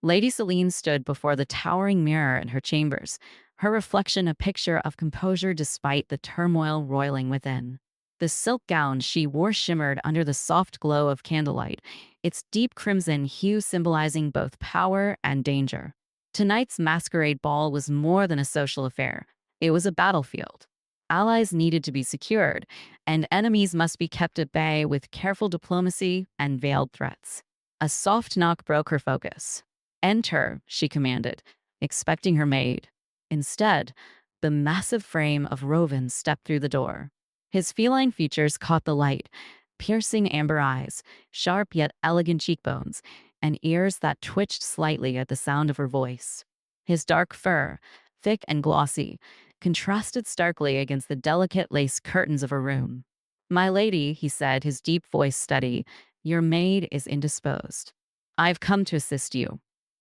Lady Celine stood before the towering mirror in her chambers, her reflection a picture of composure despite the turmoil roiling within. The silk gown she wore shimmered under the soft glow of candlelight, its deep crimson hue symbolizing both power and danger. Tonight's masquerade ball was more than a social affair, it was a battlefield. Allies needed to be secured, and enemies must be kept at bay with careful diplomacy and veiled threats. A soft knock broke her focus. Enter, she commanded, expecting her maid. Instead, the massive frame of Rovin stepped through the door. His feline features caught the light, piercing amber eyes, sharp yet elegant cheekbones, and ears that twitched slightly at the sound of her voice. His dark fur, thick and glossy, contrasted starkly against the delicate lace curtains of her room. "My lady," he said, his deep voice steady, "your maid is indisposed. I've come to assist you."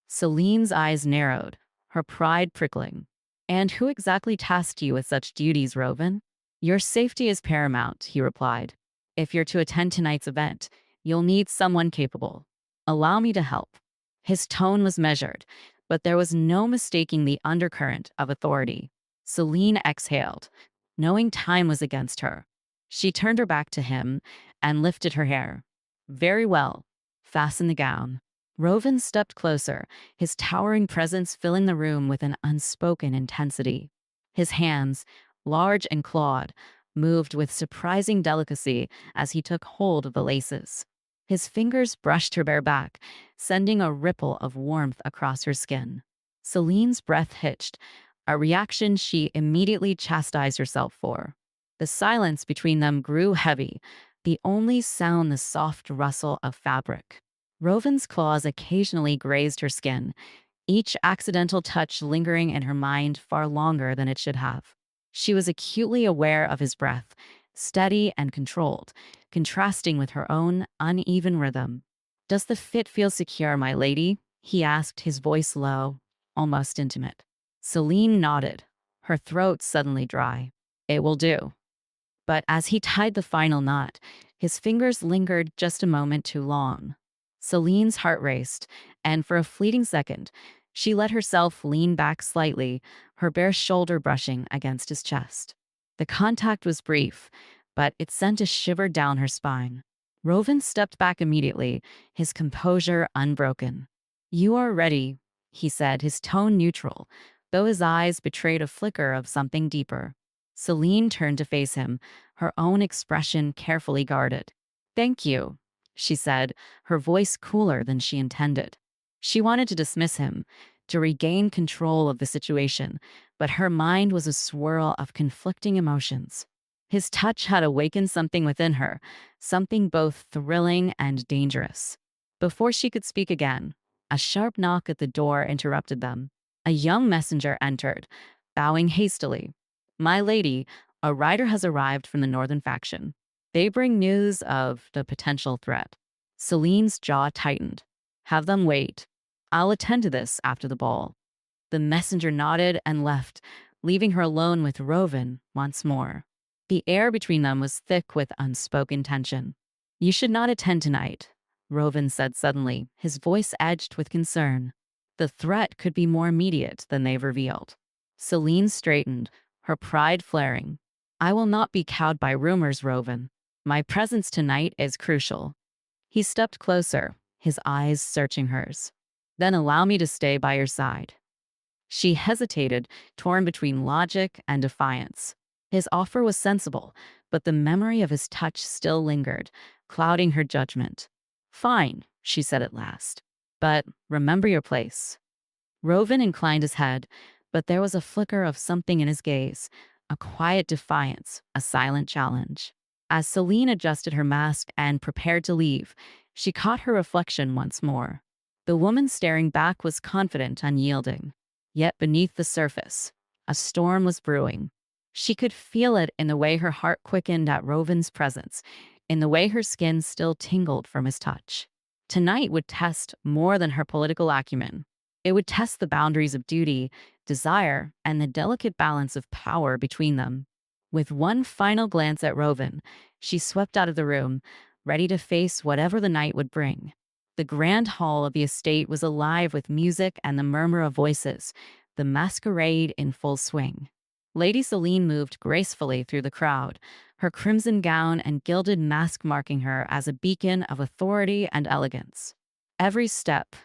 Celine's eyes narrowed, her pride prickling. "And who exactly tasked you with such duties, Rovin?" "Your safety is paramount," he replied. "If you're to attend tonight's event, you'll need someone capable. Allow me to help." His tone was measured, but there was no mistaking the undercurrent of authority. Celine exhaled, knowing time was against her. She turned her back to him and lifted her hair. "Very well. Fasten the gown." Rovin stepped closer, his towering presence filling the room with an unspoken intensity. His hands, large and clawed, moved with surprising delicacy as he took hold of the laces. His fingers brushed her bare back, sending a ripple of warmth across her skin. Celine's breath hitched, a reaction she immediately chastised herself for. The silence between them grew heavy, the only sound the soft rustle of fabric. Rovin's claws occasionally grazed her skin, each accidental touch lingering in her mind far longer than it should have. She was acutely aware of his breath, steady and controlled, contrasting with her own uneven rhythm. "Does the fit feel secure, my lady?" he asked, his voice low, almost intimate. Celine nodded, her throat suddenly dry. "It will do." But as he tied the final knot, his fingers lingered just a moment too long. Celine's heart raced, and for a fleeting second, she let herself lean back slightly, her bare shoulder brushing against his chest. The contact was brief, but it sent a shiver down her spine. Rovin stepped back immediately, his composure unbroken. "You are ready," he said, his tone neutral, though his eyes betrayed a flicker of something deeper. Celine turned to face him, her own expression carefully guarded. "Thank you," she said, her voice cooler than she intended. She wanted to dismiss him, to regain control of the situation, but her mind was a swirl of conflicting emotions. His touch had awakened something within her, something both thrilling and dangerous. Before she could speak again, a sharp knock at the door interrupted them. A young messenger entered, bowing hastily. "My lady, a rider has arrived from the northern faction. They bring news of the potential threat." Celine's jaw tightened. "Have them wait. I'll attend to this after the ball." The messenger nodded and left, leaving her alone with Rovin once more. The air between them was thick with unspoken tension. "You should not attend tonight," Rovin said suddenly, his voice edged with concern. "The threat could be more immediate than they've revealed." Celine straightened, her pride flaring. "I will not be cowed by rumors, Rovin. My presence tonight is crucial." He stepped closer, his eyes searching hers. "Then allow me to stay by your side." She hesitated, torn between logic and defiance. His offer was sensible, but the memory of his touch still lingered, clouding her judgment. "Fine," she said at last. "But remember your place." Rovin inclined his head, but there was a flicker of something in his gaze, a quiet defiance, a silent challenge. As Celine adjusted her mask and prepared to leave, she caught her reflection once more. The woman staring back was confident, unyielding. Yet beneath the surface, a storm was brewing. She could feel it in the way her heart quickened at Rovin's presence, in the way her skin still tingled from his touch. Tonight would test more than her political acumen. It would test the boundaries of duty, desire, and the delicate balance of power between them. With one final glance at Rovin, she swept out of the room, ready to face whatever the night would bring. The grand hall of the estate was alive with music and the murmur of voices, the masquerade in full swing. Lady Celine moved gracefully through the crowd, her crimson gown and gilded mask marking her as a beacon of authority and elegance. Every step,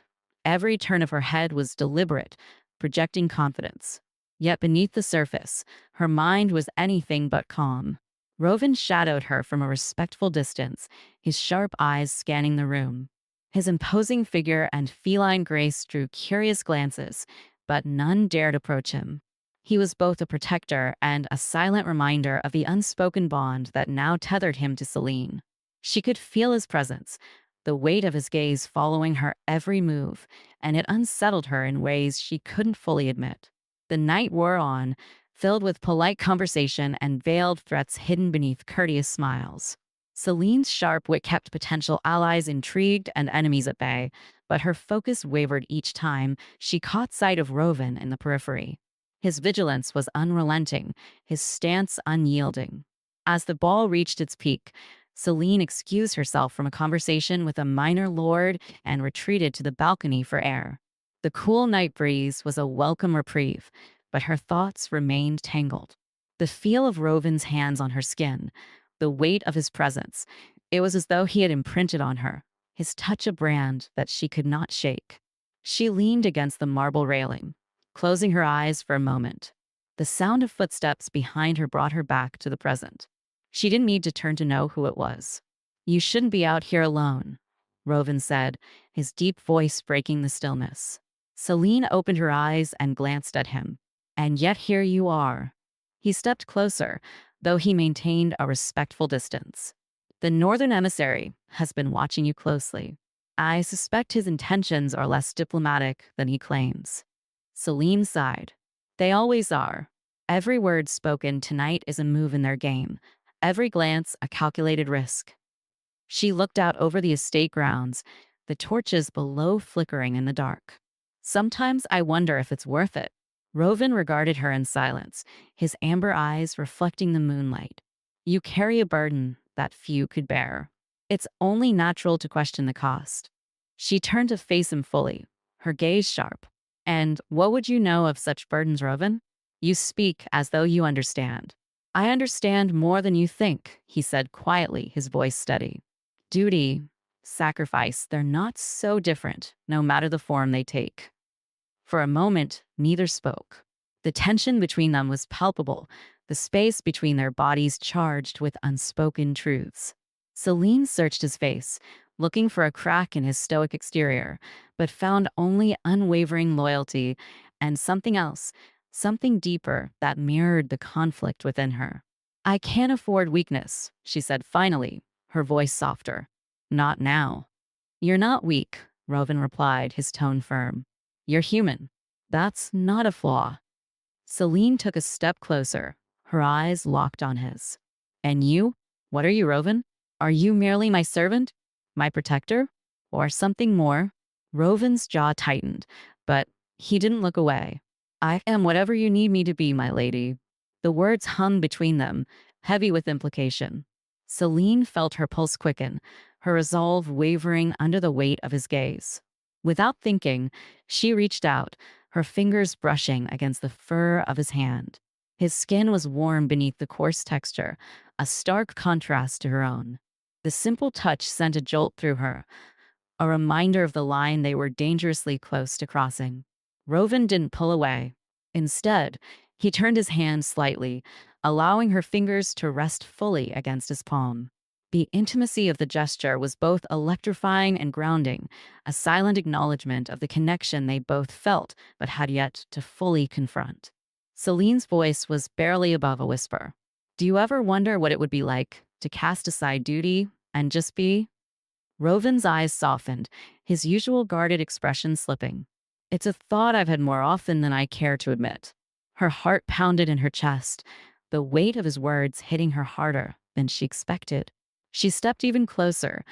every turn of her head was deliberate, projecting confidence. Yet beneath the surface, her mind was anything but calm. Rovin shadowed her from a respectful distance, his sharp eyes scanning the room. His imposing figure and feline grace drew curious glances, but none dared approach him. He was both a protector and a silent reminder of the unspoken bond that now tethered him to Celine. She could feel his presence, the weight of his gaze following her every move, and it unsettled her in ways she couldn't fully admit. The night wore on, filled with polite conversation and veiled threats hidden beneath courteous smiles. Celine's sharp wit kept potential allies intrigued and enemies at bay, but her focus wavered each time she caught sight of Rovin in the periphery. His vigilance was unrelenting, his stance unyielding. As the ball reached its peak, Celine excused herself from a conversation with a minor lord and retreated to the balcony for air. The cool night breeze was a welcome reprieve, but her thoughts remained tangled. The feel of Rovin's hands on her skin, the weight of his presence, it was as though he had imprinted on her, his touch a brand that she could not shake. She leaned against the marble railing, closing her eyes for a moment. The sound of footsteps behind her brought her back to the present. She didn't need to turn to know who it was. "You shouldn't be out here alone," Rovin said, his deep voice breaking the stillness. Celine opened her eyes and glanced at him. "And yet here you are." He stepped closer, though he maintained a respectful distance. "The Northern emissary has been watching you closely. I suspect his intentions are less diplomatic than he claims." Celine sighed. "They always are. Every word spoken tonight is a move in their game. Every glance a calculated risk." She looked out over the estate grounds, the torches below flickering in the dark. "Sometimes I wonder if it's worth it." Rovin regarded her in silence, his amber eyes reflecting the moonlight. "You carry a burden that few could bear. It's only natural to question the cost." She turned to face him fully, her gaze sharp. "And what would you know of such burdens, Rovin? You speak as though you understand." "I understand more than you think," he said quietly, his voice steady. "Duty, sacrifice, they're not so different, no matter the form they take." For a moment, neither spoke. The tension between them was palpable, the space between their bodies charged with unspoken truths. Celine searched his face, looking for a crack in his stoic exterior, but found only unwavering loyalty and something else, something deeper that mirrored the conflict within her. "I can't afford weakness," she said finally, her voice softer. "Not now." "You're not weak," Rovin replied, his tone firm. "You're human. That's not a flaw." Celine took a step closer, her eyes locked on his. "And you? What are you, Rovin? Are you merely my servant? My protector? Or something more?" Rovin's jaw tightened, but he didn't look away. "I am whatever you need me to be, my lady." The words hummed between them, heavy with implication. Celine felt her pulse quicken, her resolve wavering under the weight of his gaze. Without thinking, she reached out, her fingers brushing against the fur of his hand. His skin was warm beneath the coarse texture, a stark contrast to her own. The simple touch sent a jolt through her, a reminder of the line they were dangerously close to crossing. Rovin didn't pull away. Instead, he turned his hand slightly, allowing her fingers to rest fully against his palm. The intimacy of the gesture was both electrifying and grounding, a silent acknowledgement of the connection they both felt but had yet to fully confront. Celine's voice was barely above a whisper. "Do you ever wonder what it would be like to cast aside duty and just be?" Rovin's eyes softened, his usual guarded expression slipping. "It's a thought I've had more often than I care to admit." Her heart pounded in her chest, the weight of his words hitting her harder than she expected. She stepped even closer,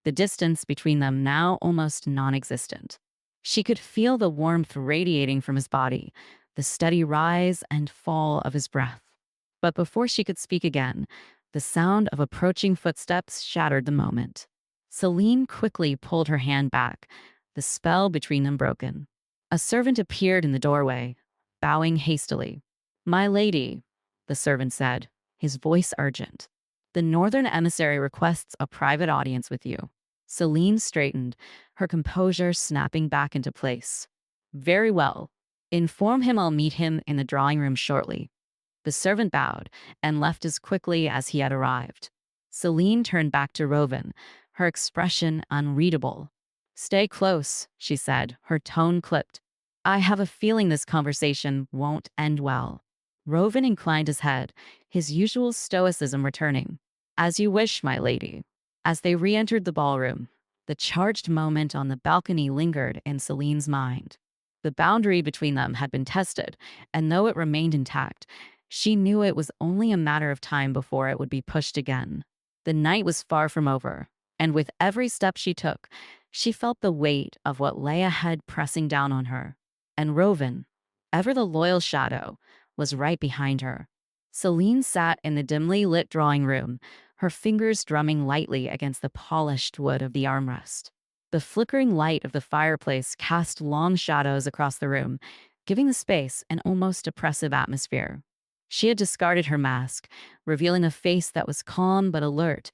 the distance between them now almost non-existent. She could feel the warmth radiating from his body, the steady rise and fall of his breath. But before she could speak again, the sound of approaching footsteps shattered the moment. Celine quickly pulled her hand back, the spell between them broken. A servant appeared in the doorway, bowing hastily. "My lady," the servant said, his voice urgent. "The northern emissary requests a private audience with you." Celine straightened, her composure snapping back into place. "Very well. Inform him I'll meet him in the drawing room shortly." The servant bowed and left as quickly as he had arrived. Celine turned back to Roven, her expression unreadable. "Stay close," she said, her tone clipped. "I have a feeling this conversation won't end well." Roven inclined his head, his usual stoicism returning. "As you wish, my lady." As they re-entered the ballroom, the charged moment on the balcony lingered in Celine's mind. The boundary between them had been tested, and though it remained intact, she knew it was only a matter of time before it would be pushed again. The night was far from over, and with every step she took, she felt the weight of what lay ahead pressing down on her. And Roven, ever the loyal shadow, was right behind her. Celine sat in the dimly lit drawing room, her fingers drumming lightly against the polished wood of the armrest. The flickering light of the fireplace cast long shadows across the room, giving the space an almost oppressive atmosphere. She had discarded her mask, revealing a face that was calm but alert,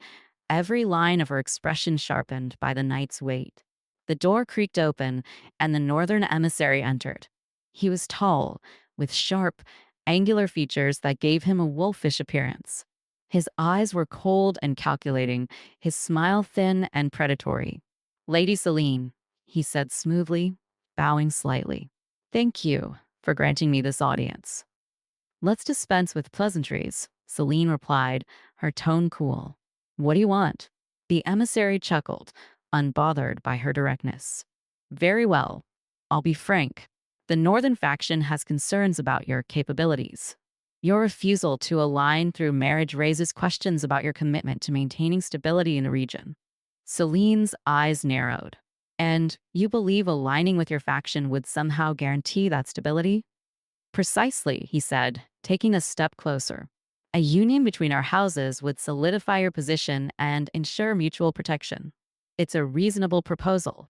every line of her expression sharpened by the night's weight. The door creaked open, and the northern emissary entered. He was tall, with sharp, angular features that gave him a wolfish appearance. His eyes were cold and calculating, his smile thin and predatory. "Lady Celine," he said smoothly, bowing slightly. "Thank you for granting me this audience." "Let's dispense with pleasantries," Celine replied, her tone cool. "What do you want?" The emissary chuckled, unbothered by her directness. "Very well. I'll be frank. The northern faction has concerns about your capabilities. Your refusal to align through marriage raises questions about your commitment to maintaining stability in the region." Celine's eyes narrowed. "And you believe aligning with your faction would somehow guarantee that stability?" "Precisely," he said, taking a step closer. "A union between our houses would solidify your position and ensure mutual protection. It's a reasonable proposal."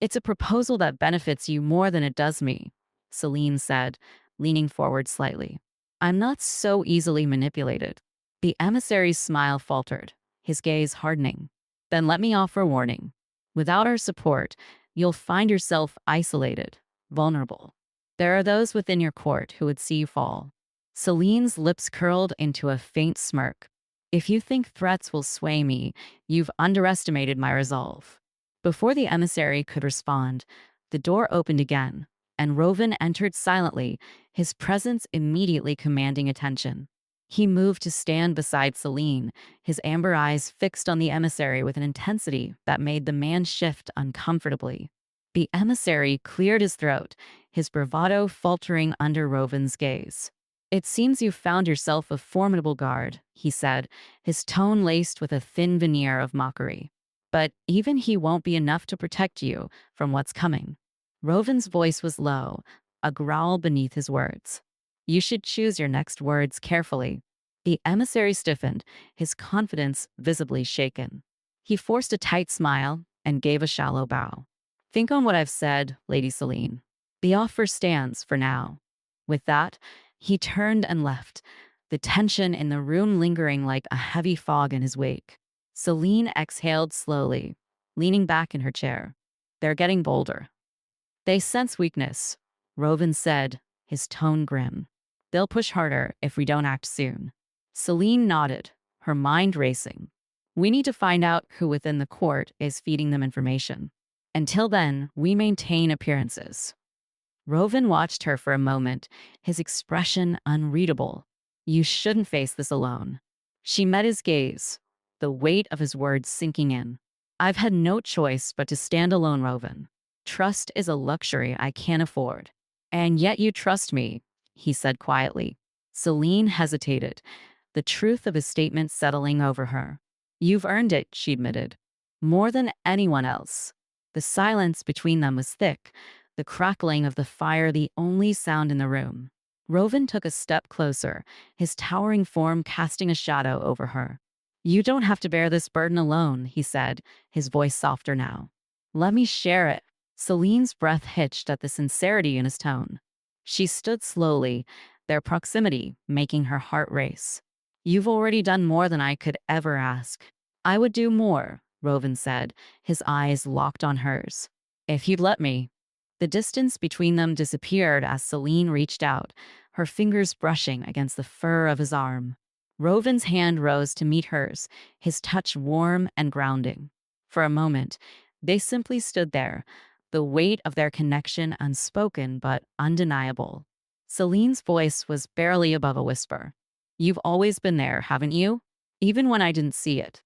"It's a proposal that benefits you more than it does me," Celine said, leaning forward slightly. "I'm not so easily manipulated." The emissary's smile faltered, his gaze hardening. "Then let me offer warning. Without our support, you'll find yourself isolated, vulnerable. There are those within your court who would see you fall." Celine's lips curled into a faint smirk. "If you think threats will sway me, you've underestimated my resolve." Before the emissary could respond, the door opened again, and Roven entered silently, his presence immediately commanding attention. He moved to stand beside Celine, his amber eyes fixed on the emissary with an intensity that made the man shift uncomfortably. The emissary cleared his throat, his bravado faltering under Roven's gaze. "It seems you've found yourself a formidable guard," he said, his tone laced with a thin veneer of mockery. "But even he won't be enough to protect you from what's coming." Roven's voice was low, a growl beneath his words. "You should choose your next words carefully." The emissary stiffened, his confidence visibly shaken. He forced a tight smile and gave a shallow bow. "Think on what I've said, Lady Celine. The offer stands for now." With that, he turned and left, the tension in the room lingering like a heavy fog in his wake. Celine exhaled slowly, leaning back in her chair. "They're getting bolder." "They sense weakness," Roven said, his tone grim. "They'll push harder if we don't act soon." Celine nodded, her mind racing. "We need to find out who within the court is feeding them information. Until then, we maintain appearances." Roven watched her for a moment, his expression unreadable. "You shouldn't face this alone." She met his gaze, the weight of his words sinking in. "I've had no choice but to stand alone, Roven. Trust is a luxury I can't afford." "And yet you trust me," he said quietly. Celine hesitated, the truth of his statement settling over her. "You've earned it," she admitted. "More than anyone else." The silence between them was thick, the crackling of the fire the only sound in the room. Roven took a step closer, his towering form casting a shadow over her. You don't have to bear this burden alone, he said, his voice softer now. Let me share it. Celine's breath hitched at the sincerity in his tone. She stood slowly, their proximity making her heart race. You've already done more than I could ever ask. I would do more, Rovan said, his eyes locked on hers. If you'd let me. The distance between them disappeared as Celine reached out, her fingers brushing against the fur of his arm. Rovan's hand rose to meet hers, his touch warm and grounding. For a moment, they simply stood there, the weight of their connection unspoken but undeniable. Celine's voice was barely above a whisper. You've always been there, haven't you? Even when I didn't see it.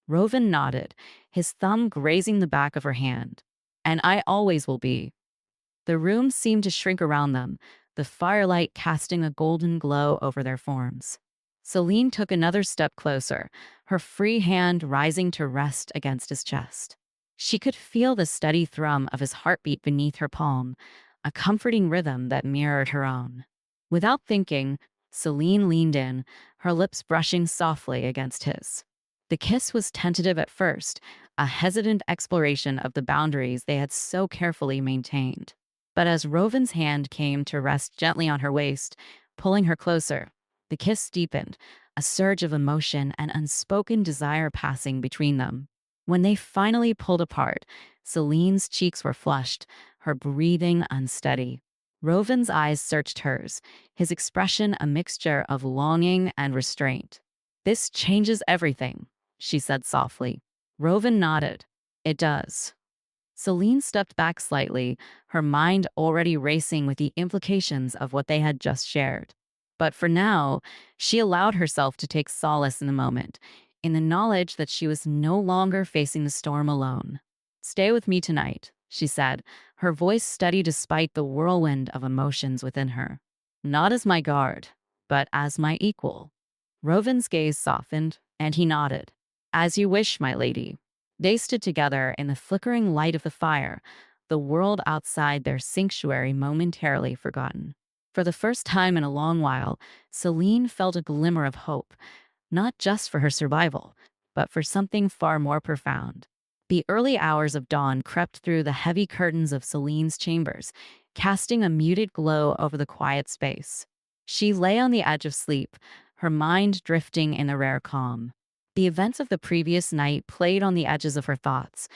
Rovan nodded, his thumb grazing the back of her hand. And I always will be. The room seemed to shrink around them, the firelight casting a golden glow over their forms. Celine took another step closer, her free hand rising to rest against his chest. She could feel the steady thrum of his heartbeat beneath her palm, a comforting rhythm that mirrored her own. Without thinking, Celine leaned in, her lips brushing softly against his. The kiss was tentative at first, a hesitant exploration of the boundaries they had so carefully maintained. But as Rovan's hand came to rest gently on her waist, pulling her closer, the kiss deepened, a surge of emotion and unspoken desire passing between them. When they finally pulled apart, Celine's cheeks were flushed, her breathing unsteady. Rovan's eyes searched hers, his expression a mixture of longing and restraint. This changes everything, she said softly. Rovan nodded. It does. Celine stepped back slightly, her mind already racing with the implications of what they had just shared. But for now, she allowed herself to take solace in the moment, in the knowledge that she was no longer facing the storm alone. Stay with me tonight, she said, her voice steady despite the whirlwind of emotions within her. Not as my guard, but as my equal. Rovan's gaze softened, and he nodded. As you wish, my lady. They stood together in the flickering light of the fire, the world outside their sanctuary momentarily forgotten. For the first time in a long while, Celine felt a glimmer of hope, not just for her survival, but for something far more profound. The early hours of dawn crept through the heavy curtains of Celine's chambers, casting a muted glow over the quiet space. She lay on the edge of sleep, her mind drifting in the rare calm. The events of the previous night played on the edges of her thoughts.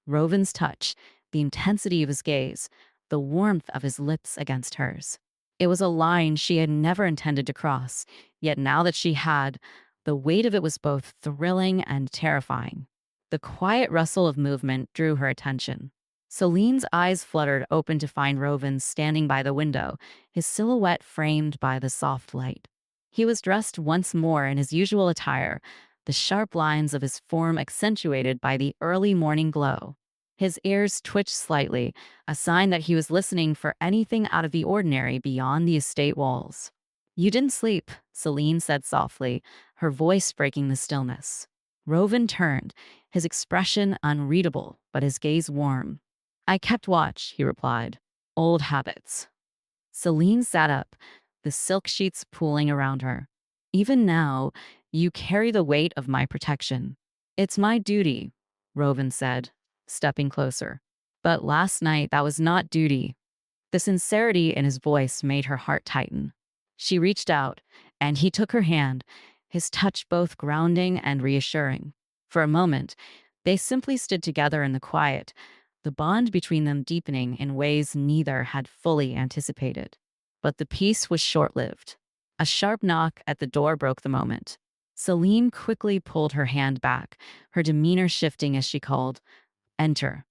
Rovan's touch, the intensity of his gaze, the warmth of his lips against hers. It was a line she had never intended to cross, yet now that she had, the weight of it was both thrilling and terrifying. The quiet rustle of movement drew her attention. Celine's eyes fluttered open to find Rovan standing by the window, his silhouette framed by the soft light. He was dressed once more in his usual attire, the sharp lines of his form accentuated by the early morning glow. His ears twitched slightly, a sign that he was listening for anything out of the ordinary beyond the estate walls. You didn't sleep, Celine said softly, her voice breaking the stillness. Rovan turned, his expression unreadable, but his gaze warm. I kept watch, he replied. Old habits. Celine sat up, the silk sheets pooling around her. Even now, you carry the weight of my protection. It's my duty, Rovan said, stepping closer. But last night, that was not duty. The sincerity in his voice made her heart tighten. She reached out, and he took her hand, his touch both grounding and reassuring. For a moment, they simply stood together in the quiet, the bond between them deepening in ways neither had fully anticipated. But the peace was short-lived. A sharp knock at the door broke the moment. Celine quickly pulled her hand back, her demeanor shifting as she called, Enter.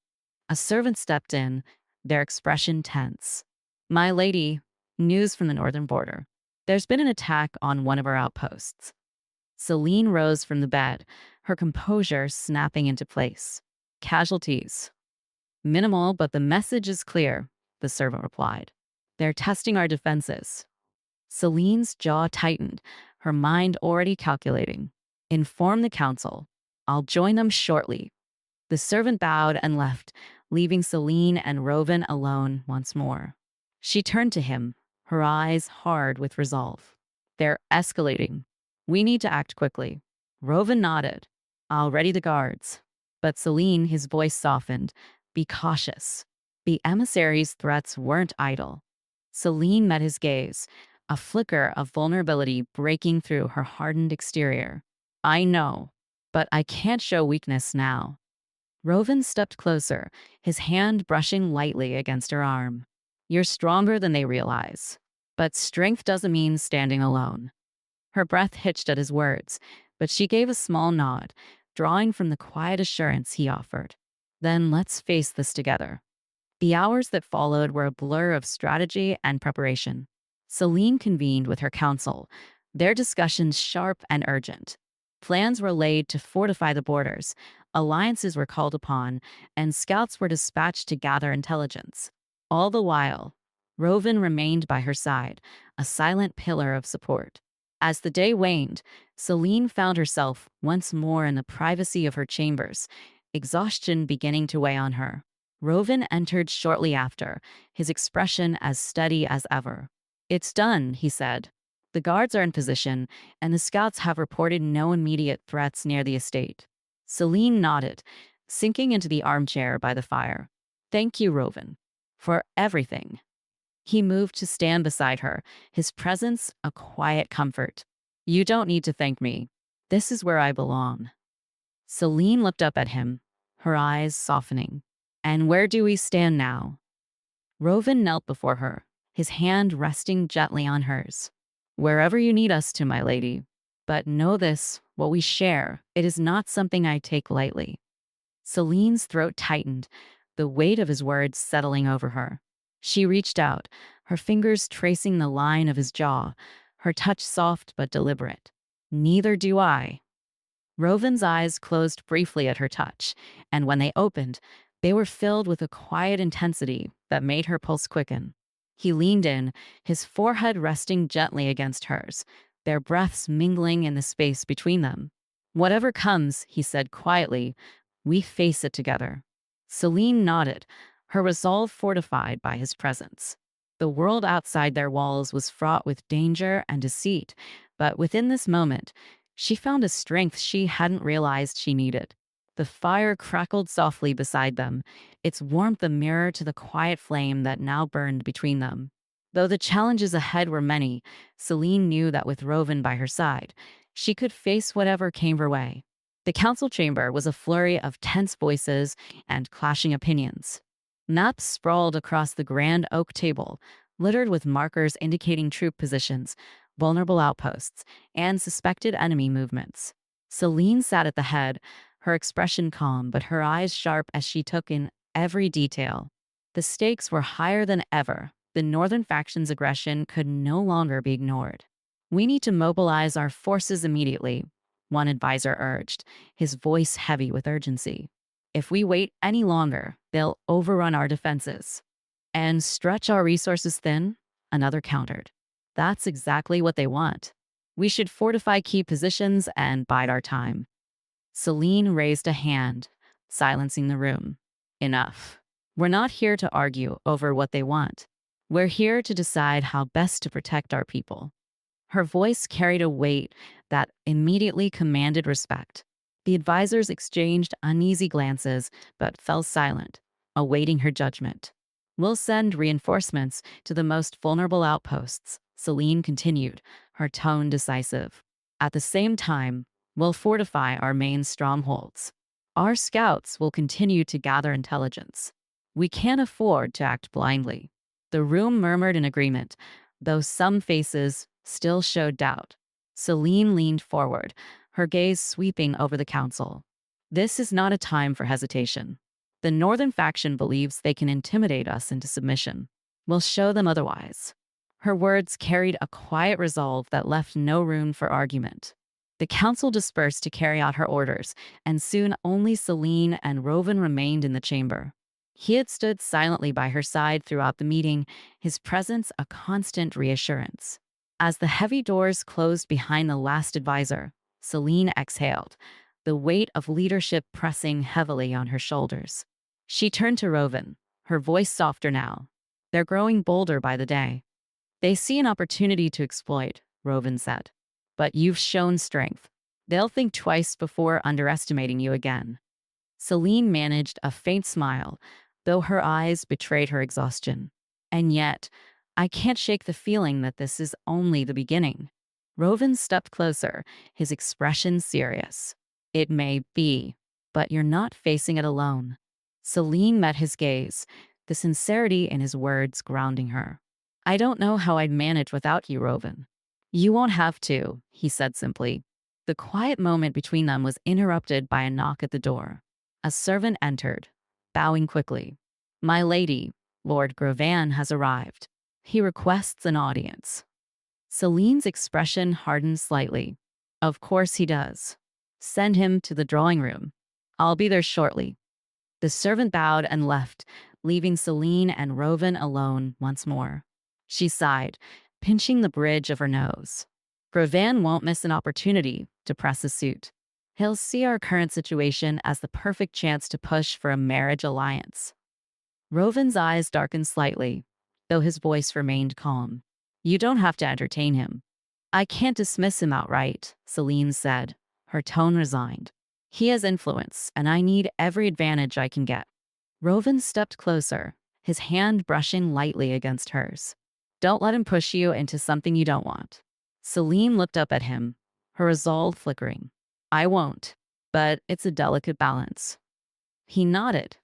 A servant stepped in, their expression tense. My lady, news from the northern border. There's been an attack on one of our outposts. Celine rose from the bed, her composure snapping into place. Casualties. Minimal, but the message is clear, the servant replied. They're testing our defenses. Celine's jaw tightened, her mind already calculating. Inform the council. I'll join them shortly. The servant bowed and left, leaving Celine and Rovan alone once more. She turned to him, her eyes hard with resolve. They're escalating. We need to act quickly. Rovan nodded. I'll ready the guards. But Celine, his voice softened. Be cautious. The emissary's threats weren't idle. Celine met his gaze, a flicker of vulnerability breaking through her hardened exterior. I know, but I can't show weakness now. Rovan stepped closer, his hand brushing lightly against her arm. You're stronger than they realize. But strength doesn't mean standing alone. Her breath hitched at his words, but she gave a small nod, drawing from the quiet assurance he offered. Then let's face this together. The hours that followed were a blur of strategy and preparation. Celine convened with her council, their discussions sharp and urgent. Plans were laid to fortify the borders, alliances were called upon, and scouts were dispatched to gather intelligence. All the while, Rovan remained by her side, a silent pillar of support. As the day waned, Celine found herself once more in the privacy of her chambers, exhaustion beginning to weigh on her. Rovan entered shortly after, his expression as steady as ever. It's done, he said. The guards are in position, and the scouts have reported no immediate threats near the estate. Celine nodded, sinking into the armchair by the fire. Thank you, Rovan, for everything. He moved to stand beside her, his presence a quiet comfort. You don't need to thank me. This is where I belong. Celine looked up at him, her eyes softening. And where do we stand now? Rovan knelt before her, his hand resting gently on hers. Wherever you need us to, my lady. But know this, what we share, it is not something I take lightly. Celine's throat tightened, the weight of his words settling over her. She reached out, her fingers tracing the line of his jaw, her touch soft but deliberate. Neither do I. Rovan's eyes closed briefly at her touch, and when they opened, they were filled with a quiet intensity that made her pulse quicken. He leaned in, his forehead resting gently against hers, their breaths mingling in the space between them. Whatever comes, he said quietly, we face it together. Celine nodded, her resolve fortified by his presence. The world outside their walls was fraught with danger and deceit, but within this moment, she found a strength she hadn't realized she needed. The fire crackled softly beside them, its warmth a mirror to the quiet flame that now burned between them. Though the challenges ahead were many, Celine knew that with Rovan by her side, she could face whatever came her way. The council chamber was a flurry of tense voices and clashing opinions. Maps sprawled across the grand oak table, littered with markers indicating troop positions, vulnerable outposts, and suspected enemy movements. Celine sat at the head, her expression calm but her eyes sharp as she took in every detail. The stakes were higher than ever. The northern faction's aggression could no longer be ignored. We need to mobilize our forces immediately, one advisor urged, his voice heavy with urgency. If we wait any longer, they'll overrun our defenses. And stretch our resources thin, another countered. That's exactly what they want. We should fortify key positions and bide our time. Celine raised a hand, silencing the room. Enough. We're not here to argue over what they want. We're here to decide how best to protect our people. Her voice carried a weight that immediately commanded respect. The advisors exchanged uneasy glances, but fell silent, awaiting her judgment. We'll send reinforcements to the most vulnerable outposts, Celine continued, her tone decisive. At the same time, we'll fortify our main strongholds. Our scouts will continue to gather intelligence. We can't afford to act blindly. The room murmured in agreement, though some faces still showed doubt. Celine leaned forward, her gaze sweeping over the council. This is not a time for hesitation. The northern faction believes they can intimidate us into submission. We'll show them otherwise. Her words carried a quiet resolve that left no room for argument. The council dispersed to carry out her orders, and soon only Celine and Rovan remained in the chamber. He had stood silently by her side throughout the meeting, his presence a constant reassurance. As the heavy doors closed behind the last advisor, Celine exhaled, the weight of leadership pressing heavily on her shoulders. She turned to Rovan, her voice softer now. They're growing bolder by the day. They see an opportunity to exploit, Rovan said. But you've shown strength. They'll think twice before underestimating you again. Celine managed a faint smile, though her eyes betrayed her exhaustion. And yet, I can't shake the feeling that this is only the beginning. Rovin stepped closer, his expression serious. It may be, but you're not facing it alone. Celine met his gaze, the sincerity in his words grounding her. I don't know how I'd manage without you, Rovin. You won't have to, he said simply. The quiet moment between them was interrupted by a knock at the door. A servant entered, bowing quickly. My lady, Lord Gravan has arrived. He requests an audience. Celine's expression hardened slightly. Of course he does. Send him to the drawing room. I'll be there shortly. The servant bowed and left, leaving Celine and Rovin alone once more. She sighed, pinching the bridge of her nose. Gravan won't miss an opportunity to press a suit. He'll see our current situation as the perfect chance to push for a marriage alliance. Rovin's eyes darkened slightly, though his voice remained calm. You don't have to entertain him. I can't dismiss him outright, Celine said, her tone resigned. He has influence, and I need every advantage I can get. Rovin stepped closer, his hand brushing lightly against hers. Don't let him push you into something you don't want. Celine looked up at him, her resolve flickering. I won't, but it's a delicate balance. He nodded,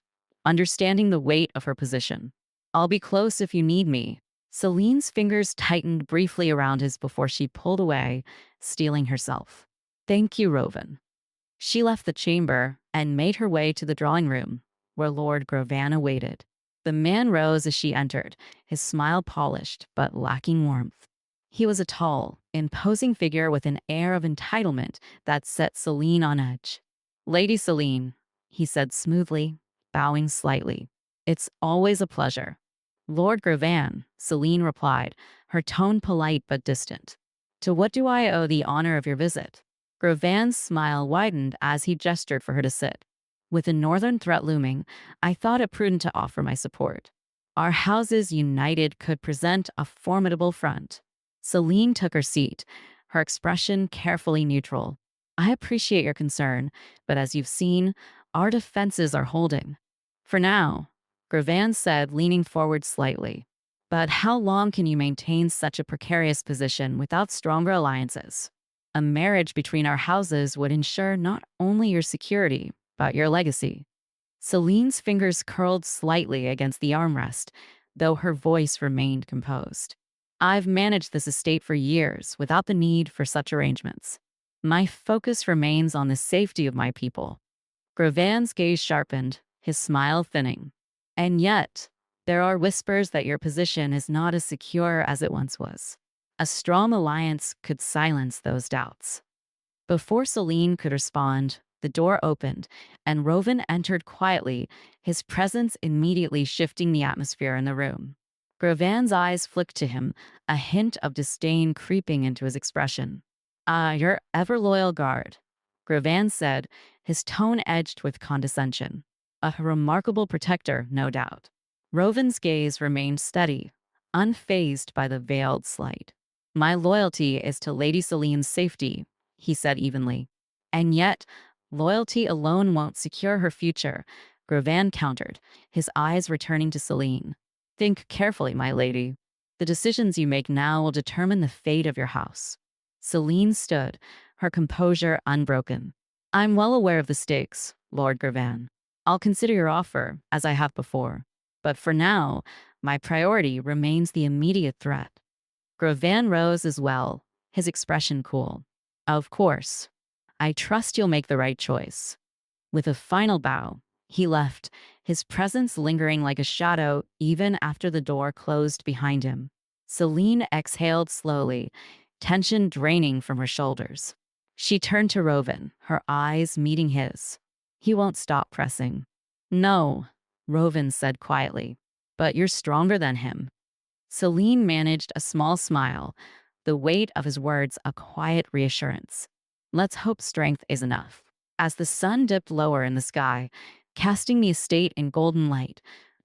understanding the weight of her position. I'll be close if you need me. Celine's fingers tightened briefly around his before she pulled away, steeling herself. Thank you, Rovin. She left the chamber and made her way to the drawing room, where Lord Gravan awaited. The man rose as she entered, his smile polished but lacking warmth. He was a tall, imposing figure with an air of entitlement that set Celine on edge. Lady Celine, he said smoothly, bowing slightly. It's always a pleasure. Lord Gravan, Celine replied, her tone polite but distant. To what do I owe the honor of your visit? Gravan's smile widened as he gestured for her to sit. With the northern threat looming, I thought it prudent to offer my support. Our houses united could present a formidable front. Celine took her seat, her expression carefully neutral. I appreciate your concern, but as you've seen, our defenses are holding. For now, Gravan said, leaning forward slightly. But how long can you maintain such a precarious position without stronger alliances? A marriage between our houses would ensure not only your security, but your legacy. Celine's fingers curled slightly against the armrest, though her voice remained composed. I've managed this estate for years without the need for such arrangements. My focus remains on the safety of my people. Gravan's gaze sharpened, his smile thinning. And yet, there are whispers that your position is not as secure as it once was. A strong alliance could silence those doubts. Before Celine could respond, the door opened, and Rovin entered quietly, his presence immediately shifting the atmosphere in the room. Gravan's eyes flicked to him, a hint of disdain creeping into his expression. Ah, your ever-loyal guard, Gravan said, his tone edged with condescension. A remarkable protector, no doubt. Rovin's gaze remained steady, unfazed by the veiled slight. My loyalty is to Lady Celine's safety, he said evenly. And yet, loyalty alone won't secure her future, Gravan countered, his eyes returning to Celine. Think carefully, my lady. The decisions you make now will determine the fate of your house. Celine stood, her composure unbroken. I'm well aware of the stakes, Lord Gravan. I'll consider your offer, as I have before. But for now, my priority remains the immediate threat. Gravan rose as well, his expression cool. Of course. I trust you'll make the right choice. With a final bow, he left, his presence lingering like a shadow even after the door closed behind him. Celine exhaled slowly, tension draining from her shoulders. She turned to Rovin, her eyes meeting his. He won't stop pressing. No, Rovin said quietly, but you're stronger than him. Celine managed a small smile, the weight of his words a quiet reassurance. Let's hope strength is enough. As the sun dipped lower in the sky, casting the estate in golden light,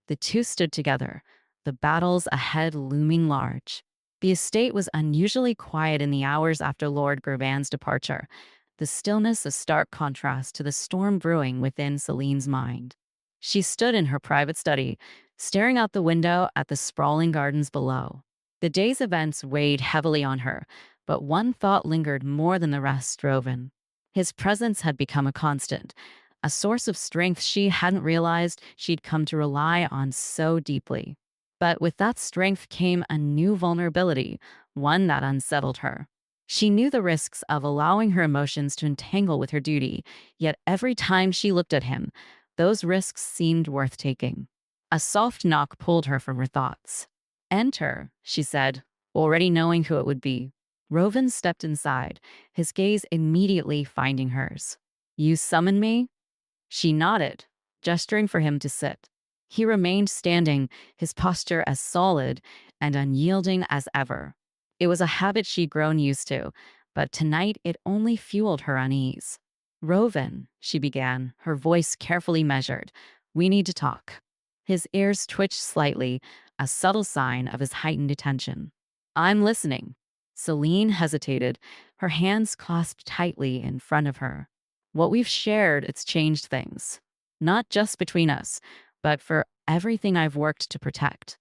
the two stood together, the battles ahead looming large. The estate was unusually quiet in the hours after Lord Gravan's departure, the stillness a stark contrast to the storm brewing within Celine's mind. She stood in her private study, staring out the window at the sprawling gardens below. The day's events weighed heavily on her, but one thought lingered more than the rest. Roven. His presence had become a constant, a source of strength she hadn't realized she'd come to rely on so deeply. But with that strength came a new vulnerability, one that unsettled her. She knew the risks of allowing her emotions to entangle with her duty, yet every time she looked at him, those risks seemed worth taking. A soft knock pulled her from her thoughts. Enter, she said, already knowing who it would be. Roven stepped inside, his gaze immediately finding hers. You summoned me? She nodded, gesturing for him to sit. He remained standing, his posture as solid and unyielding as ever. It was a habit she'd grown used to, but tonight it only fueled her unease. Roven, she began, her voice carefully measured. We need to talk. His ears twitched slightly, a subtle sign of his heightened attention. I'm listening. Celine hesitated, her hands clasped tightly in front of her. What we've shared, it's changed things. Not just between us, but for everything I've worked to protect.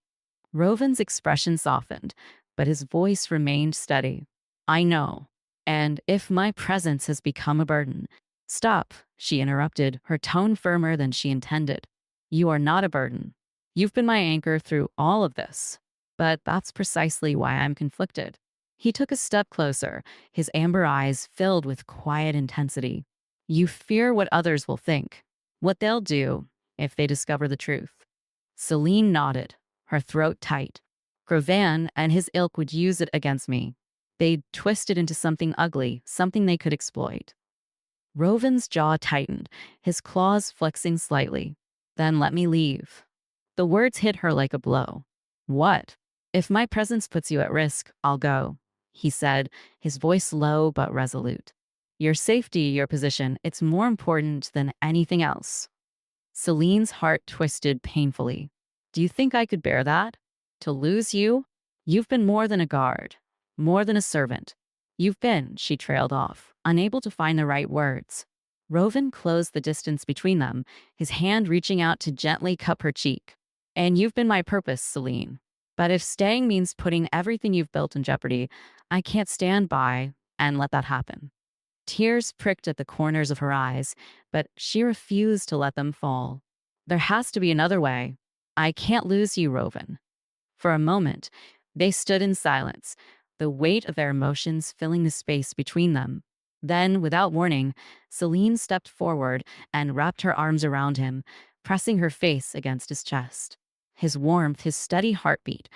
Roven's expression softened, but his voice remained steady. I know. And if my presence has become a burden. Stop, she interrupted, her tone firmer than she intended. You are not a burden. You've been my anchor through all of this. But that's precisely why I'm conflicted. He took a step closer, his amber eyes filled with quiet intensity. You fear what others will think, what they'll do if they discover the truth. Celine nodded, her throat tight. Gravan and his ilk would use it against me. They'd twist it into something ugly, something they could exploit. Roven's jaw tightened, his claws flexing slightly. Then let me leave. The words hit her like a blow. What? If my presence puts you at risk, I'll go, he said, his voice low but resolute. Your safety, your position, it's more important than anything else. Celine's heart twisted painfully. Do you think I could bear that? To lose you? You've been more than a guard, more than a servant. You've been, she trailed off, unable to find the right words. Roven closed the distance between them, his hand reaching out to gently cup her cheek. And you've been my purpose, Celine. But if staying means putting everything you've built in jeopardy, I can't stand by and let that happen. Tears pricked at the corners of her eyes, but she refused to let them fall. There has to be another way. I can't lose you, Roven. For a moment, they stood in silence, the weight of their emotions filling the space between them. Then, without warning, Celine stepped forward and wrapped her arms around him, pressing her face against his chest. His warmth, his steady heartbeat,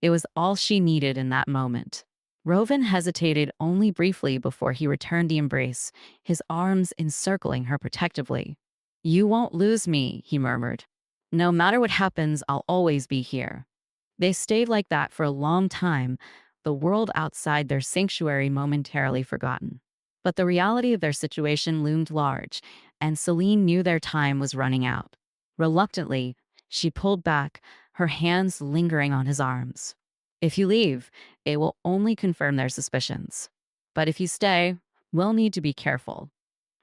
it was all she needed in that moment. Roven hesitated only briefly before he returned the embrace, his arms encircling her protectively. You won't lose me, he murmured. No matter what happens, I'll always be here. They stayed like that for a long time, the world outside their sanctuary momentarily forgotten. But the reality of their situation loomed large, and Celine knew their time was running out. Reluctantly, she pulled back, her hands lingering on his arms. If you leave, it will only confirm their suspicions. But if you stay, we'll need to be careful.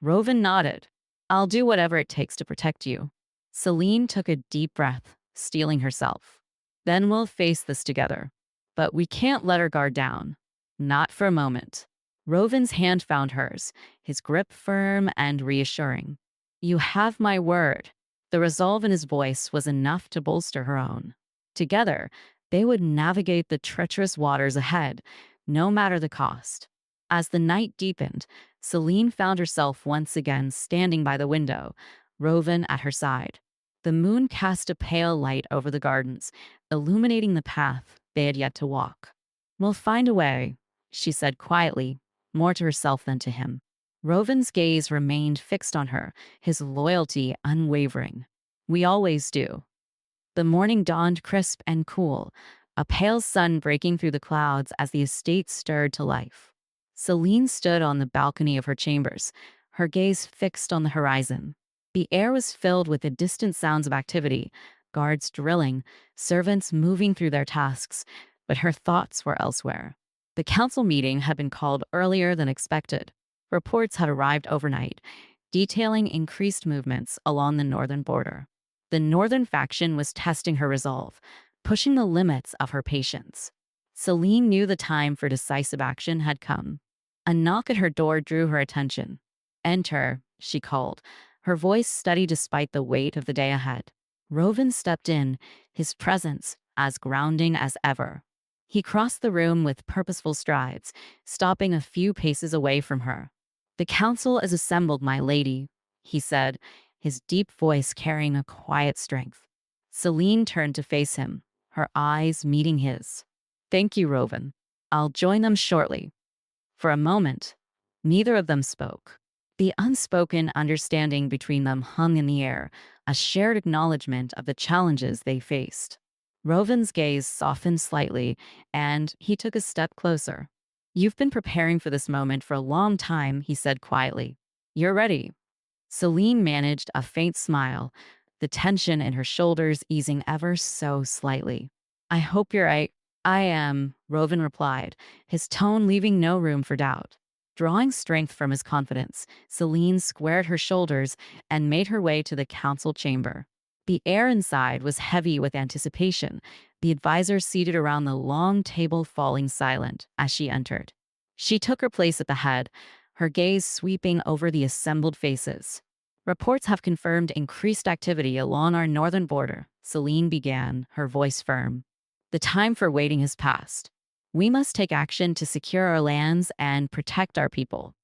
Roven nodded. I'll do whatever it takes to protect you. Celine took a deep breath, steeling herself. Then we'll face this together. But we can't let her guard down. Not for a moment. Roven's hand found hers, his grip firm and reassuring. You have my word. The resolve in his voice was enough to bolster her own. Together, they would navigate the treacherous waters ahead, no matter the cost. As the night deepened, Celine found herself once again standing by the window, Roven at her side. The moon cast a pale light over the gardens, illuminating the path they had yet to walk. We'll find a way, she said quietly, more to herself than to him. Roven's gaze remained fixed on her, his loyalty unwavering. We always do. The morning dawned crisp and cool, a pale sun breaking through the clouds as the estate stirred to life. Celine stood on the balcony of her chambers, her gaze fixed on the horizon. The air was filled with the distant sounds of activity, guards drilling, servants moving through their tasks, but her thoughts were elsewhere. The council meeting had been called earlier than expected. Reports had arrived overnight, detailing increased movements along the northern border. The northern faction was testing her resolve, pushing the limits of her patience. Celine knew the time for decisive action had come. A knock at her door drew her attention. "Enter," she called, her voice steady despite the weight of the day ahead. Rovin stepped in, his presence as grounding as ever. He crossed the room with purposeful strides, stopping a few paces away from her. "The council is assembled, my lady," he said, his deep voice carrying a quiet strength. Celine turned to face him, her eyes meeting his. "Thank you, Rovin. I'll join them shortly." For a moment, neither of them spoke. The unspoken understanding between them hung in the air, a shared acknowledgement of the challenges they faced. Rovin's gaze softened slightly, and he took a step closer. "You've been preparing for this moment for a long time," he said quietly. "You're ready." Celine managed a faint smile, the tension in her shoulders easing ever so slightly. "I hope you're right." "I am," Rovin replied, his tone leaving no room for doubt. Drawing strength from his confidence, Celine squared her shoulders and made her way to the council chamber. The air inside was heavy with anticipation, the advisors seated around the long table falling silent as she entered. She took her place at the head, her gaze sweeping over the assembled faces. "Reports have confirmed increased activity along our northern border," Celine began, her voice firm. "The time for waiting has passed. We must take action to secure our lands and protect our people."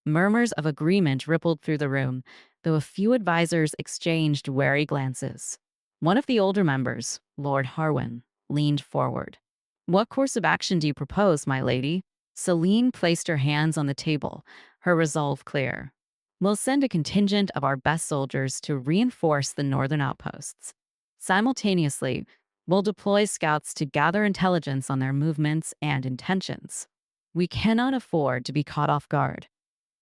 Murmurs of agreement rippled through the room, though a few advisors exchanged wary glances. One of the older members, Lord Harwin, leaned forward. "What course of action do you propose, my lady?" Celine placed her hands on the table, her resolve clear. "We'll send a contingent of our best soldiers to reinforce the northern outposts. Simultaneously, we'll deploy scouts to gather intelligence on their movements and intentions. We cannot afford to be caught off guard."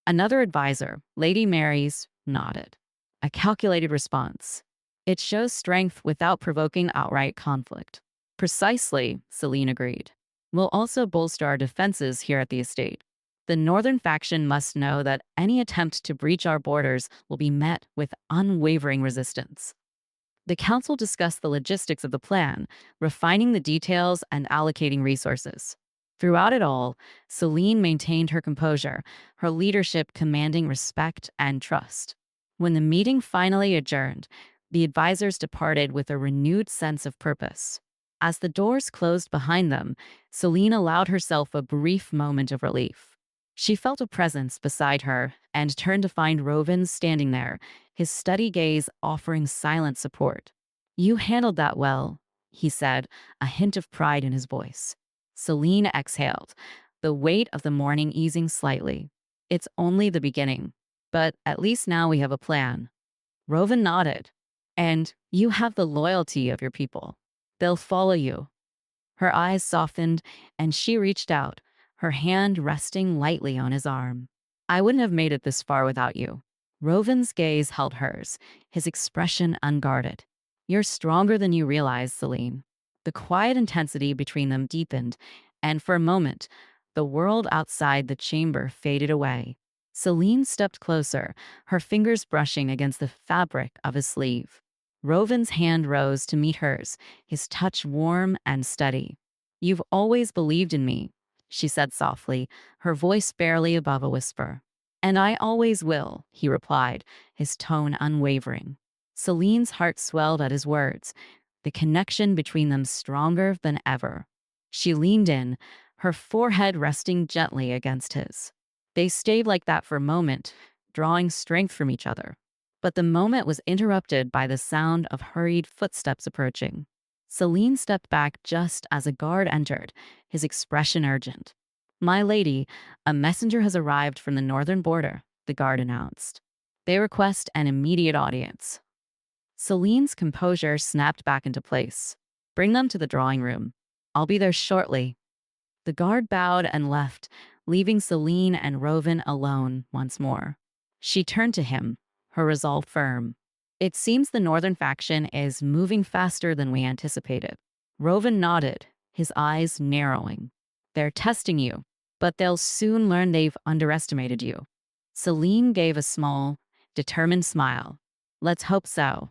Another advisor, Lady Mary's, nodded. A calculated response. "It shows strength without provoking outright conflict." "Precisely," Celine agreed. "We'll also bolster our defenses here at the estate. The northern faction must know that any attempt to breach our borders will be met with unwavering resistance." The council discussed the logistics of the plan, refining the details and allocating resources. Throughout it all, Celine maintained her composure, her leadership commanding respect and trust. When the meeting finally adjourned, the advisors departed with a renewed sense of purpose. As the doors closed behind them, Celine allowed herself a brief moment of relief. She felt a presence beside her and turned to find Rovin standing there, his steady gaze offering silent support. "You handled that well," he said, a hint of pride in his voice. Celine exhaled, the weight of the morning easing slightly. "It's only the beginning, but at least now we have a plan." Rovin nodded. "And you have the loyalty of your people. They'll follow you." Her eyes softened, and she reached out, her hand resting lightly on his arm. "I wouldn't have made it this far without you." Rovin's gaze held hers, his expression unguarded. "You're stronger than you realize, Celine." The quiet intensity between them deepened, and for a moment, the world outside the chamber faded away. Celine stepped closer, her fingers brushing against the fabric of his sleeve. Rovin's hand rose to meet hers, his touch warm and steady. "You've always believed in me," she said softly, her voice barely above a whisper. "And I always will," he replied, his tone unwavering. Celine's heart swelled at his words, the connection between them stronger than ever. She leaned in, her forehead resting gently against his. They stayed like that for a moment, drawing strength from each other. But the moment was interrupted by the sound of hurried footsteps approaching. Celine stepped back just as a guard entered, his expression urgent. "My lady, a messenger has arrived from the northern border," the guard announced. "They request an immediate audience." Celine's composure snapped back into place. "Bring them to the drawing room. I'll be there shortly." The guard bowed and left, leaving Celine and Rovin alone once more. She turned to him, her resolve firm. "It seems the northern faction is moving faster than we anticipated." Rovin nodded, his eyes narrowing. "They're testing you, but they'll soon learn they've underestimated you." Celine gave a small, determined smile. Let's hope so.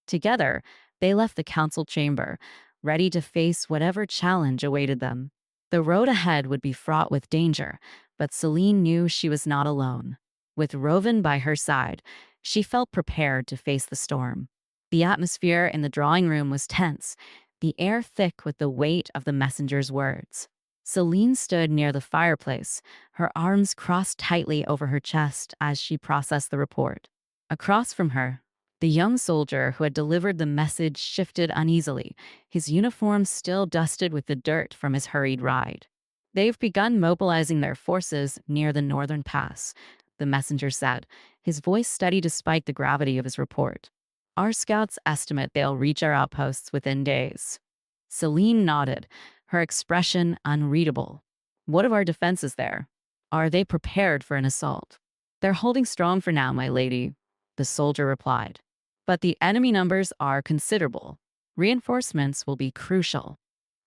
Together, they left the council chamber, ready to face whatever challenge awaited them. The road ahead would be fraught with danger, but Celine knew she was not alone. With Rovan by her side, she felt prepared to face the storm. The atmosphere in the drawing room was tense, the air thick with the weight of the messenger's words. Celine stood near the fireplace, her arms crossed tightly over her chest as she processed the report. Across from her, the young soldier who had delivered the message shifted uneasily, his uniform still dusted with the dirt from his hurried ride. They've begun mobilizing their forces near the northern pass, the messenger said, his voice steady despite the gravity of his report. Our scouts estimate they'll reach our outposts within days. Celine nodded, her expression unreadable. What of our defenses there? Are they prepared for an assault? They're holding strong for now, my lady, the soldier replied. But the enemy numbers are considerable. Reinforcements will be crucial.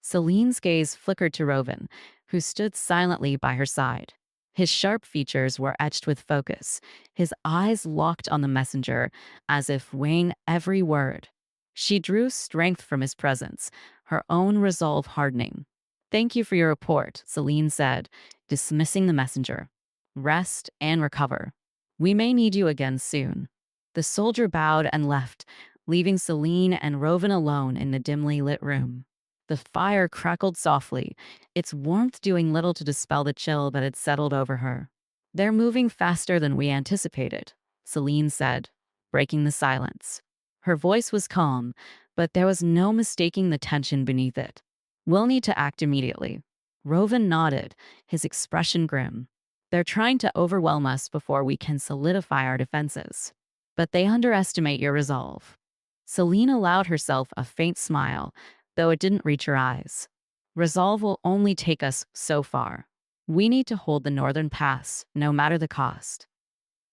Celine's gaze flickered to Rovan, who stood silently by her side. His sharp features were etched with focus, his eyes locked on the messenger, as if weighing every word. She drew strength from his presence, her own resolve hardening. Thank you for your report, Celine said, dismissing the messenger. Rest and recover. We may need you again soon. The soldier bowed and left, leaving Celine and Rovan alone in the dimly lit room. The fire crackled softly, its warmth doing little to dispel the chill that had settled over her. They're moving faster than we anticipated, Celine said, breaking the silence. Her voice was calm, but there was no mistaking the tension beneath it. We'll need to act immediately. Rovan nodded, his expression grim. They're trying to overwhelm us before we can solidify our defenses. But they underestimate your resolve. Celine allowed herself a faint smile, though it didn't reach her eyes. Resolve will only take us so far. We need to hold the northern pass, no matter the cost.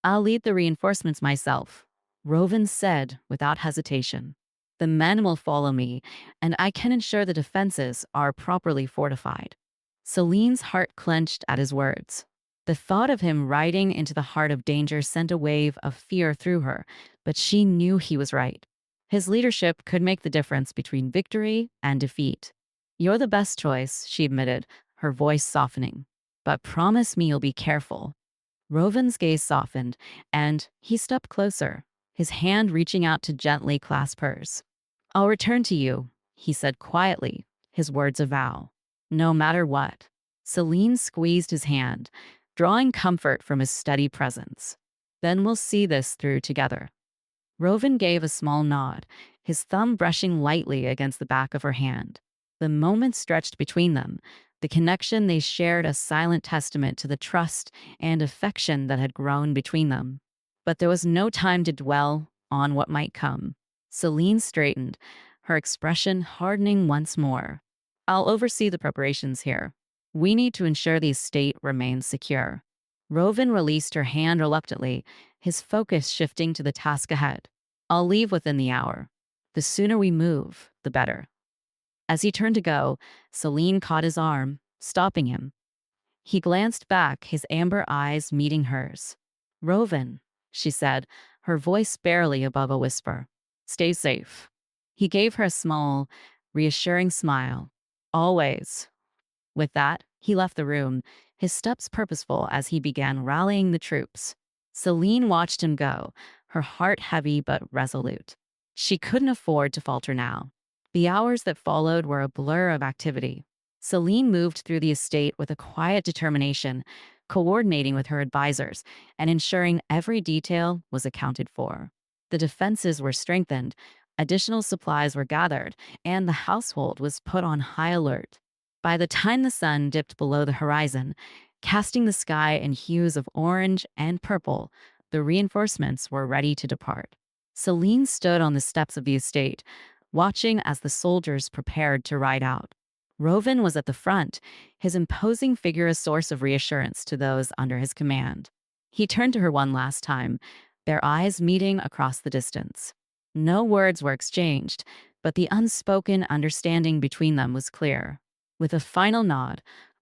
I'll lead the reinforcements myself, Rovan said without hesitation. The men will follow me, and I can ensure the defenses are properly fortified. Celine's heart clenched at his words. The thought of him riding into the heart of danger sent a wave of fear through her, but she knew he was right. His leadership could make the difference between victory and defeat. You're the best choice, she admitted, her voice softening. But promise me you'll be careful. Rovan's gaze softened, and he stepped closer, his hand reaching out to gently clasp hers. I'll return to you, he said quietly, his words a vow. No matter what. Celine squeezed his hand, drawing comfort from his steady presence. Then we'll see this through together. Rovan gave a small nod, his thumb brushing lightly against the back of her hand. The moment stretched between them, the connection they shared a silent testament to the trust and affection that had grown between them. But there was no time to dwell on what might come. Celine straightened, her expression hardening once more. I'll oversee the preparations here. We need to ensure the estate remains secure. Rovan released her hand reluctantly, his focus shifting to the task ahead. I'll leave within the hour. The sooner we move, the better. As he turned to go, Celine caught his arm, stopping him. He glanced back, his amber eyes meeting hers. Rovan, she said, her voice barely above a whisper. Stay safe. He gave her a small, reassuring smile. Always. With that, he left the room, his steps purposeful as he began rallying the troops. Celine watched him go, her heart heavy but resolute. She couldn't afford to falter now. The hours that followed were a blur of activity. Celine moved through the estate with a quiet determination, coordinating with her advisors and ensuring every detail was accounted for. The defenses were strengthened, additional supplies were gathered, and the household was put on high alert. By the time the sun dipped below the horizon, casting the sky in hues of orange and purple, the reinforcements were ready to depart. Celine stood on the steps of the estate, watching as the soldiers prepared to ride out. Rovan was at the front, his imposing figure a source of reassurance to those under his command. He turned to her one last time, their eyes meeting across the distance. No words were exchanged, but the unspoken understanding between them was clear. With a final nod,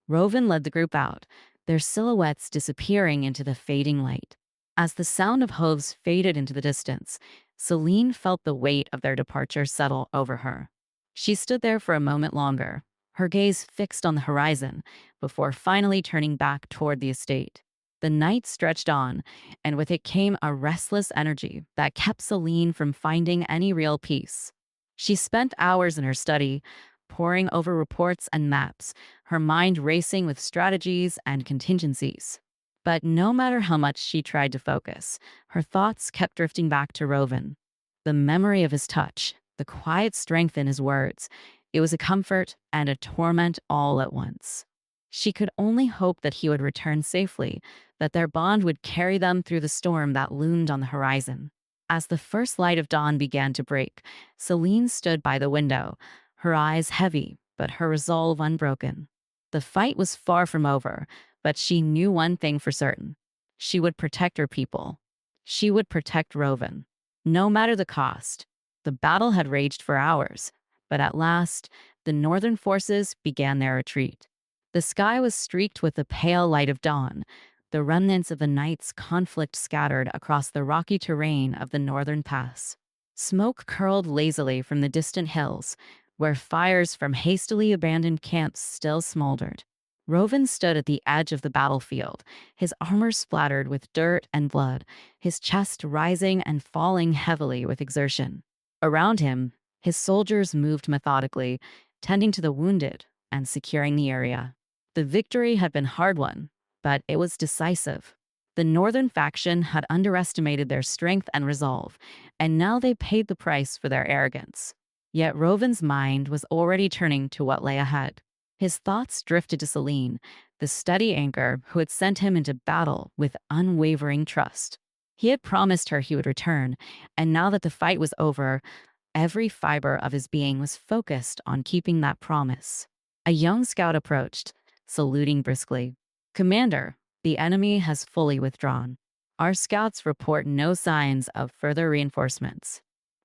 Rovan led the group out, their silhouettes disappearing into the fading light. As the sound of hooves faded into the distance, Celine felt the weight of their departure settle over her. She stood there for a moment longer, her gaze fixed on the horizon, before finally turning back toward the estate. The night stretched on, and with it came a restless energy that kept Celine from finding any real peace. She spent hours in her study, poring over reports and maps, her mind racing with strategies and contingencies. But no matter how much she tried to focus, her thoughts kept drifting back to Rovan. The memory of his touch, the quiet strength in his words, it was a comfort and a torment all at once. She could only hope that he would return safely, that their bond would carry them through the storm that loomed on the horizon. As the first light of dawn began to break, Celine stood by the window, her eyes heavy, but her resolve unbroken. The fight was far from over, but she knew one thing for certain. She would protect her people. She would protect Rovan. No matter the cost. The battle had raged for hours, but at last, the northern forces began their retreat. The sky was streaked with the pale light of dawn, the remnants of the night's conflict scattered across the rocky terrain of the northern pass. Smoke curled lazily from the distant hills, where fires from hastily abandoned camps still smoldered. Rovan stood at the edge of the battlefield, his armor splattered with dirt and blood, his chest rising and falling heavily with exertion. Around him, his soldiers moved methodically, tending to the wounded and securing the area. The victory had been hard won, but it was decisive. The northern faction had underestimated their strength and resolve, and now they paid the price for their arrogance. Yet Rovan's mind was already turning to what lay ahead. His thoughts drifted to Celine, the steady anchor who had sent him into battle with unwavering trust. He had promised her he would return, and now that the fight was over, every fiber of his being was focused on keeping that promise. A young scout approached, saluting briskly. "Commander, the enemy has fully withdrawn. Our scouts report no signs of further reinforcements."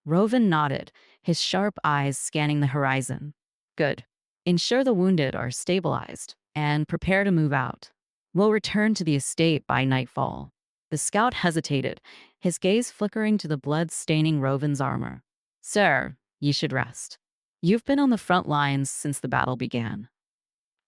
Rovan nodded, his sharp eyes scanning the horizon. "Good. Ensure the wounded are stabilized and prepare to move out. We'll return to the estate by nightfall." The scout hesitated, his gaze flickering to the blood-staining Rovan's armor. "Sir, you should rest. You've been on the front lines since the battle began."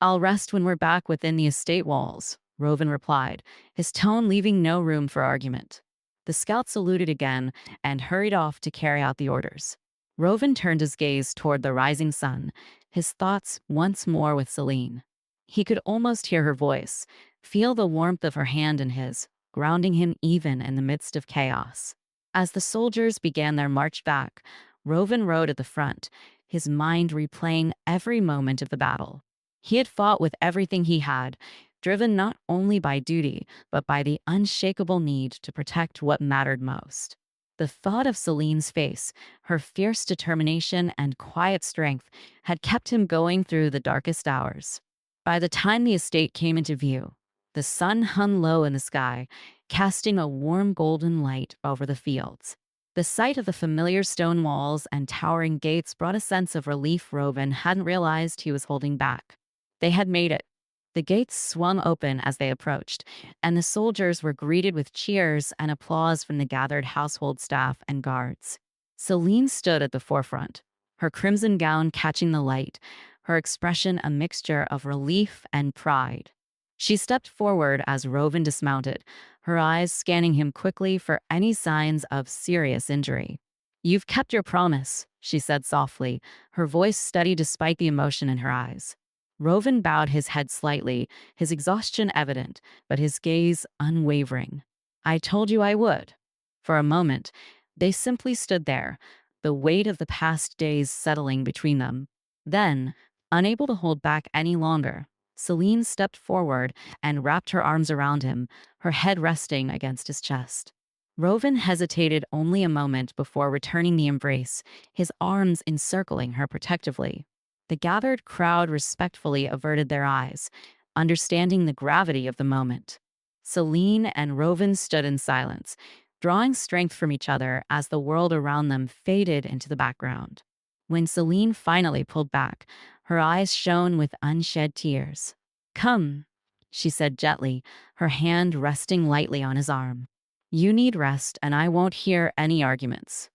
"I'll rest when we're back within the estate walls," Rovan replied, his tone leaving no room for argument. The scout saluted again and hurried off to carry out the orders. Rovan turned his gaze toward the rising sun, his thoughts once more with Celine. He could almost hear her voice, feel the warmth of her hand in his, grounding him even in the midst of chaos. As the soldiers began their march back, Rovan rode at the front, his mind replaying every moment of the battle. He had fought with everything he had, driven not only by duty, but by the unshakable need to protect what mattered most. The thought of Celine's face, her fierce determination and quiet strength, had kept him going through the darkest hours. By the time the estate came into view, the sun hung low in the sky, casting a warm golden light over the fields. The sight of the familiar stone walls and towering gates brought a sense of relief Rovan hadn't realized he was holding back. They had made it. The gates swung open as they approached, and the soldiers were greeted with cheers and applause from the gathered household staff and guards. Celine stood at the forefront, her crimson gown catching the light, her expression a mixture of relief and pride. She stepped forward as Rovan dismounted, her eyes scanning him quickly for any signs of serious injury. "You've kept your promise," she said softly, her voice steady despite the emotion in her eyes. Rovan bowed his head slightly, his exhaustion evident, but his gaze unwavering. "I told you I would." For a moment, they simply stood there, the weight of the past days settling between them. Then, unable to hold back any longer, Celine stepped forward and wrapped her arms around him, her head resting against his chest. Rovan hesitated only a moment before returning the embrace, his arms encircling her protectively. The gathered crowd respectfully averted their eyes, understanding the gravity of the moment. Celine and Rovan stood in silence, drawing strength from each other as the world around them faded into the background. When Celine finally pulled back, her eyes shone with unshed tears. "Come," she said gently, her hand resting lightly on his arm. You need rest, and I won't hear any arguments.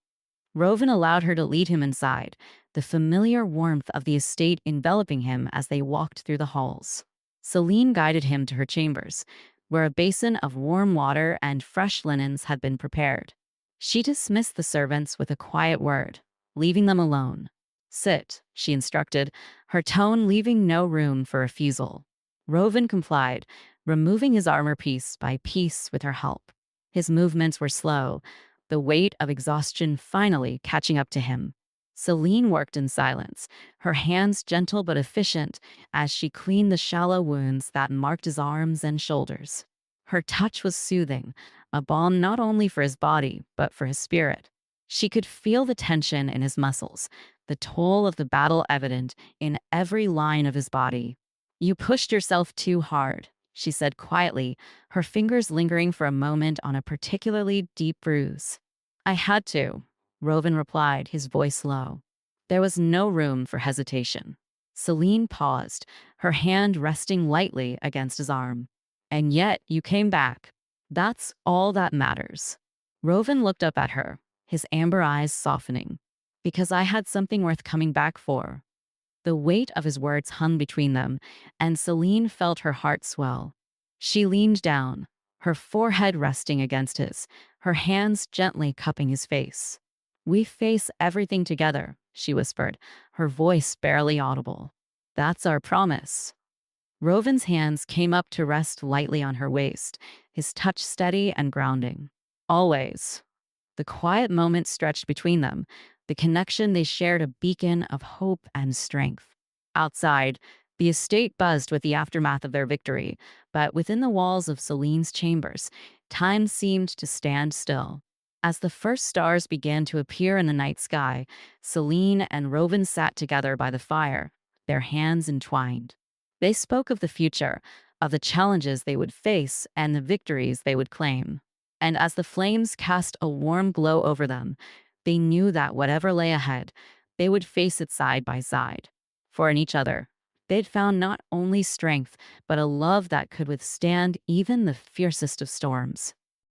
Rovan allowed her to lead him inside, the familiar warmth of the estate enveloping him as they walked through the halls. Celine guided him to her chambers, where a basin of warm water and fresh linens had been prepared. She dismissed the servants with a quiet word, leaving them alone. Sit, she instructed, her tone leaving no room for refusal. Rovan complied, removing his armor piece by piece with her help. His movements were slow, the weight of exhaustion finally catching up to him. Celine worked in silence, her hands gentle but efficient as she cleaned the shallow wounds that marked his arms and shoulders. Her touch was soothing, a balm not only for his body, but for his spirit. She could feel the tension in his muscles, the toll of the battle evident in every line of his body. You pushed yourself too hard, she said quietly, her fingers lingering for a moment on a particularly deep bruise. I had to, Rovan replied, his voice low. There was no room for hesitation. Celine paused, her hand resting lightly against his arm. And yet you came back. That's all that matters. Rovan looked up at her, his amber eyes softening. Because I had something worth coming back for. The weight of his words hung between them, and Celine felt her heart swell. She leaned down, her forehead resting against his, her hands gently cupping his face. We face everything together, she whispered, her voice barely audible. That's our promise. Rovan's hands came up to rest lightly on her waist, his touch steady and grounding. Always. The quiet moment stretched between them, the connection they shared a beacon of hope and strength. Outside, the estate buzzed with the aftermath of their victory, but within the walls of Celine's chambers, time seemed to stand still. As the first stars began to appear in the night sky, Celine and Rovan sat together by the fire, their hands entwined. They spoke of the future, of the challenges they would face and the victories they would claim. And as the flames cast a warm glow over them, they knew that whatever lay ahead, they would face it side by side. For in each other, they'd found not only strength, but a love that could withstand even the fiercest of storms.